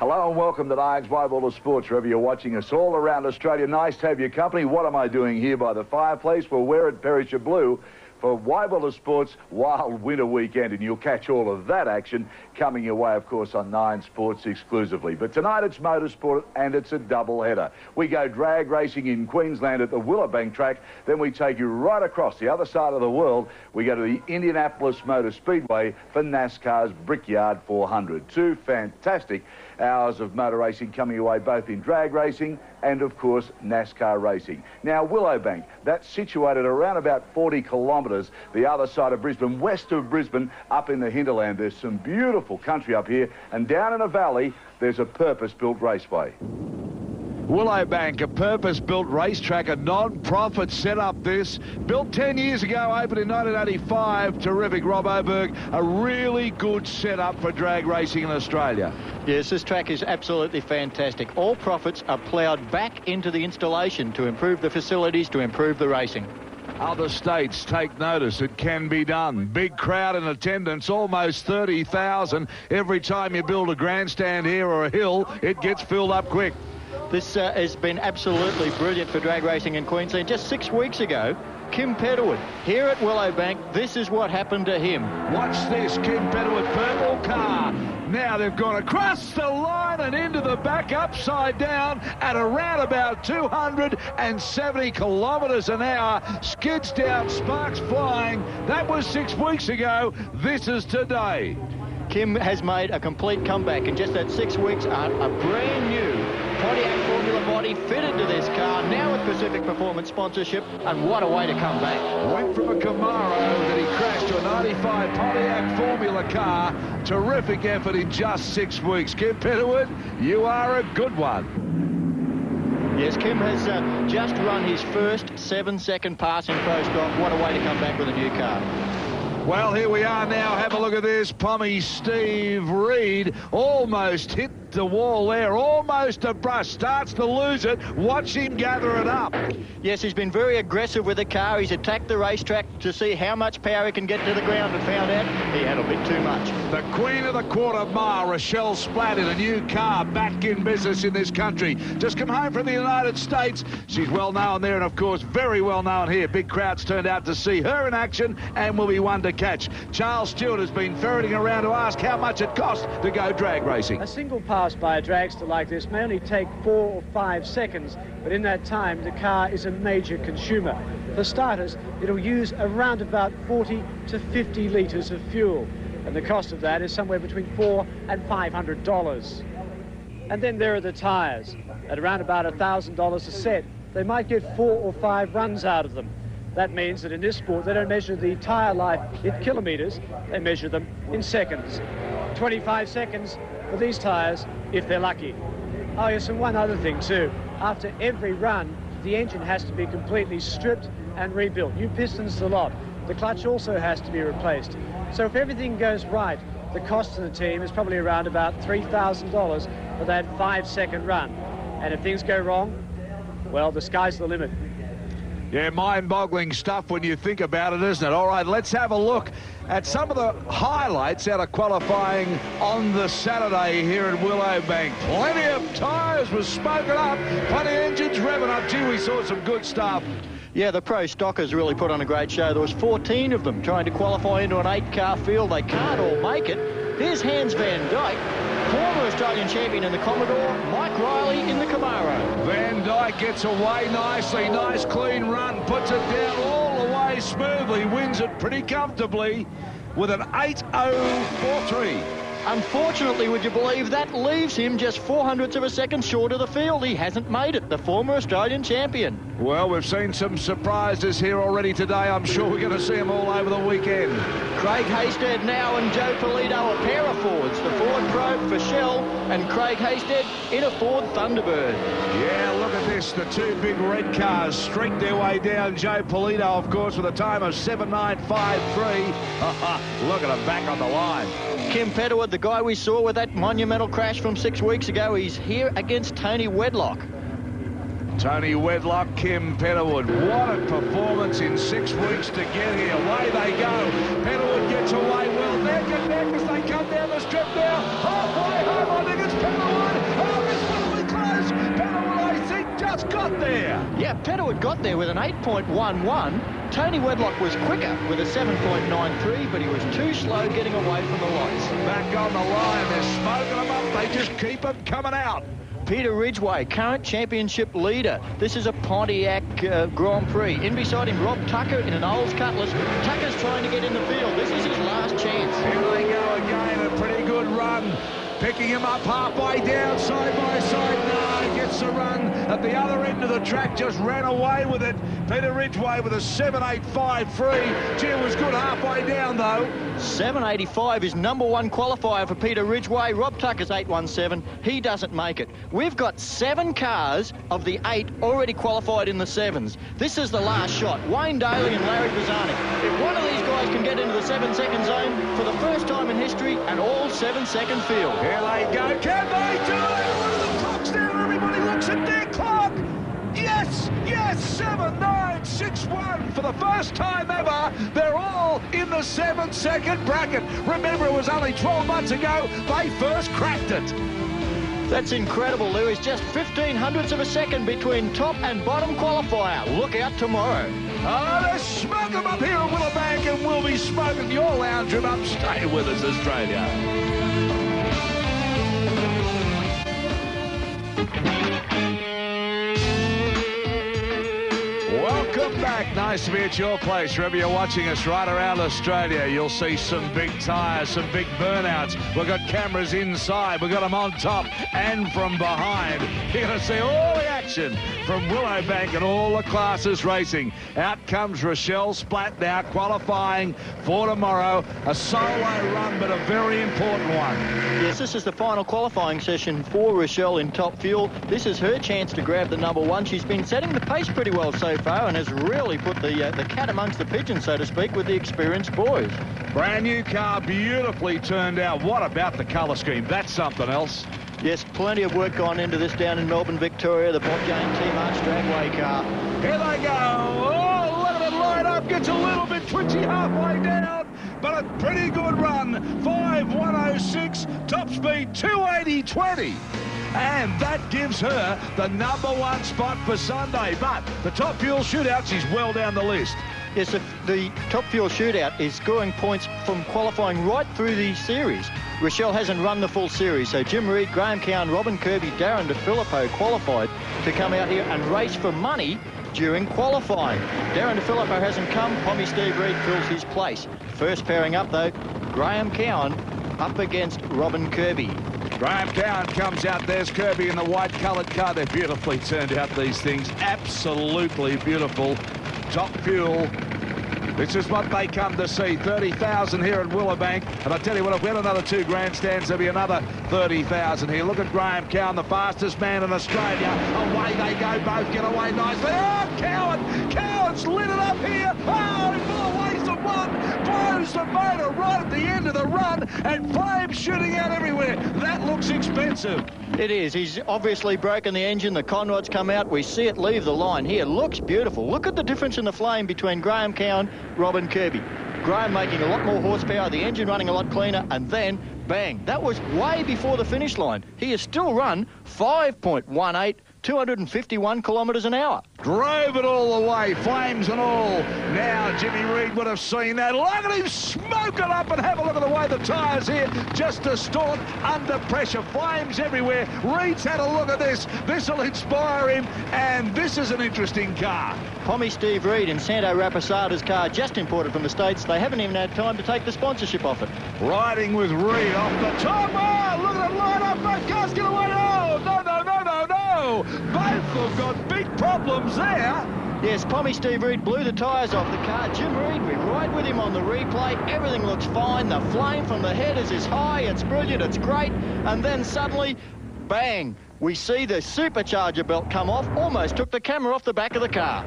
Hello and welcome to Diane's Wide World of Sports, wherever you're watching us all around Australia. Nice to have your company. What am I doing here by the fireplace? Well, we're at Perisher Blue for Wide World of Sports Wild Winter Weekend, and you'll catch all of that action coming your way, of course, on 9 Sports exclusively. But tonight it's motorsport, and it's a double-header. We go drag racing in Queensland at the Willowbank track, then we take you right across the other side of the world. We go to the Indianapolis Motor Speedway for NASCAR's Brickyard 400. 2 fantastic hours of motor racing coming away, both in drag racing and, of course, NASCAR racing. Now, Willowbank, that's situated around about 40 kilometres the other side of Brisbane, west of Brisbane, up in the hinterland. There's some beautiful country up here, and down in a valley, there's a purpose-built raceway. Willowbank, a purpose-built racetrack, a non-profit setup this. Built 10 years ago, opened in 1985. Terrific, Rob Oberg. A really good setup for drag racing in Australia. Yes, this track is absolutely fantastic. All profits are ploughed back into the installation to improve the facilities, to improve the racing. Other states take notice. It can be done. Big crowd in attendance, almost 30,000. Every time you build a grandstand here or a hill, it gets filled up quick. This has been absolutely brilliant for drag racing in Queensland. Just 6 weeks ago, Kim Petterwood, here at Willowbank, this is what happened to him. Watch this, Kim Petterwood, purple car. Now they've gone across the line and into the back, upside down, at around about 270 kilometres an hour. Skids down, sparks flying. That was 6 weeks ago. This is today. Kim has made a complete comeback in just that 6 weeks. A brand new Pontiac Formula body fitted to this car, now with Pacific Performance sponsorship, and what a way to come back. Went from a Camaro that he crashed to a 95 Pontiac Formula car. Terrific effort in just 6 weeks. Kim Petterwood, you are a good one. Yes, Kim has just run his first 7-second pass in Pro Stock. What a way to come back with a new car. Well, here we are now. Have a look at this. Pommy Steve Reed almost hit the wall there, almost a brush, starts to lose it. Watch him gather it up. Yes, he's been very aggressive with the car. He's attacked the racetrack to see how much power he can get to the ground, and found out he had a bit too much. The queen of the quarter mile, Rochelle Splatt, in a new car, back in business in this country. Just come home from the United States. She's well known there, and of course very well known here. Big crowds turned out to see her in action, and will be one to catch. Charles Stewart has been ferreting around to ask how much it costs to go drag racing. A single pass by a dragster like this may only take 4 or 5 seconds, but in that time the car is a major consumer. For starters, it'll use around about 40 to 50 litres of fuel, and the cost of that is somewhere between $400 and $500. And then there are the tyres. At around about $1,000 a set, they might get 4 or 5 runs out of them. That means that in this sport, they don't measure the tyre life in kilometres, they measure them in seconds. 25 seconds for these tyres, if they're lucky. Oh yes, and one other thing too. After every run, the engine has to be completely stripped and rebuilt. New pistons, the lot. The clutch also has to be replaced. So if everything goes right, the cost to the team is probably around about $3,000 for that 5-second run. And if things go wrong, well, the sky's the limit. Yeah, mind-boggling stuff when you think about it, isn't it? All right, let's have a look at some of the highlights out of qualifying on the Saturday here at Willowbank. Plenty of tyres were smoking up, plenty of engines revving up. Gee, we saw some good stuff. Yeah, the pro stockers really put on a great show. There was 14 of them trying to qualify into an 8-car field. They can't all make it. Here's Hans Van Dyke, former Australian champion in the Commodore, Mike Riley in the Camaro. Van Dyke gets away nicely, nice clean run, puts it down all the way smoothly, wins it pretty comfortably with an 8.043. Unfortunately, would you believe, that leaves him just 0.04 of a second short of the field. He hasn't made it, the former Australian champion. Well, we've seen some surprises here already today. I'm sure we're going to see them all over the weekend. Craig Haystead now and Joe Polito, a pair of Fords. The Ford Probe for Shell and Craig Haystead in a Ford Thunderbird. Yeah, look at this. The 2 big red cars streak their way down. Joe Polito, of course, with a time of 7.953. Look at him back on the line. Kim Petterwood, the guy we saw with that monumental crash from 6 weeks ago, he's here against Tony Wedlock. Tony Wedlock, Kim Petterwood. What a performance in 6 weeks to get here. Away they go. Petterwood gets away well. Neck and neck as they come down the strip now. Halfway home, I think it's Petterwood. got there. Yeah, Petterwood got there with an 8.11. Tony Wedlock was quicker with a 7.93, but he was too slow getting away from the lights. Back on the line, they're smoking them up. They just keep them coming out. Peter Ridgway, current championship leader. This is a Pontiac Grand Prix. In beside him, Rob Tucker in an Olds Cutlass. Tucker's trying to get in the field. This is his last chance. Here they go again, a pretty good run. Picking him up halfway down, side by side. No, gets the run at the other end of the track, just ran away with it. Peter Ridgway with a 7.853. Gee, it was good halfway down, though. 7.85 is #1 qualifier for Peter Ridgway. Rob Tucker's 8.17. He doesn't make it. We've got 7 cars of the 8 already qualified in the 7s. This is the last shot. Wayne Daly and Larry Bozanic. If one of these guys can get into the 7-second zone for the first time in history, an all 7-second field. Here they go. Can they do it? Look at the clocks there. Everybody looks at their clock. Yes, yes, 7.961 for the first time ever. They're all in the 7-second bracket. Remember, it was only 12 months ago they first cracked it. That's incredible, Lou. It's just 1500ths of a second between top and bottom qualifier. Look out tomorrow. Oh, let's smoke them up here at Willowbank, and we'll be smoking your lounge room up. Stay with us, Australia. Welcome back. Nice to be at your place. Wherever you're watching us right around Australia, you'll see some big tyres, some big burnouts. We've got cameras inside. We've got them on top and from behind. You're going to see all the action from Willowbank and all the classes racing. Out comes Rochelle Splatt now, qualifying for tomorrow. A solo run, but a very important one. Yes, this is the final qualifying session for Rochelle in Top Fuel. This is her chance to grab the #1. She's been setting the pace pretty well so far and has really put the cat amongst the pigeons, so to speak, with the experienced boys. Brand new car, beautifully turned out. What about the colour scheme? That's something else. Yes, plenty of work gone into this down in Melbourne, Victoria, the Bob Jane T-March Dragway car. Here they go. Oh, look at it light up. Gets a little bit twitchy halfway down, but a pretty good run. 5.106, top speed 280.20. And that gives her the #1 spot for Sunday. But the Top Fuel Shootout, she's well down the list. Yes, the Top Fuel Shootout is scoring points from qualifying right through the series. Rochelle hasn't run the full series, so Jim Reed, Graham Cowan, Robin Kirby, Darren DeFilippo qualified to come out here and race for money during qualifying. Darren DeFilippo hasn't come. Pommy Steve Reed fills his place. First pairing up, though, Graham Cowan up against Robin Kirby. Graham Cowan comes out. There's Kirby in the white-coloured car. They're beautifully turned out, these things. Absolutely beautiful. Top Fuel. This is what they come to see. 30,000 here at Willowbank. And I tell you what, if we had another 2 grandstands, there'll be another 30,000 here. Look at Graham Cowan, the fastest man in Australia. Away they go. Both get away nicely. Oh, Cowan! Cowan's lit it up here. Oh, in more ways than one. Blows the motor right at the end of the run. And flames shooting out everywhere. That looks expensive. It is. He's obviously broken the engine. The conrods come out. We see it leave the line here. Looks beautiful. Look at the difference in the flame between Graham Cowan, Robin Kirby. Graham making a lot more horsepower, the engine running a lot cleaner, and then, bang. That was way before the finish line. He has still run 5.18, 251 kilometres an hour. Drove it all the way, flames and all. Now Jimmy Reed would have seen that. Look at him smoke it up, and have a look at the way the tyres here just distort under pressure. Flames everywhere. Reed's had a look at this. This will inspire him, and this is an interesting car. Pommy Steve Reed in Santo Raposada's car, just imported from the States. They haven't even had time to take the sponsorship off it. Riding with Reed off the top. Oh, look at it line up. Both cars get away. Oh, no. Both have got big problems there. Yes, Pommy Steve Reed blew the tyres off the car. Jim Reed, we ride with him on the replay. Everything looks fine. The flame from the headers is high. It's brilliant. It's great. And then suddenly, bang, we see the supercharger belt come off. Almost took the camera off the back of the car.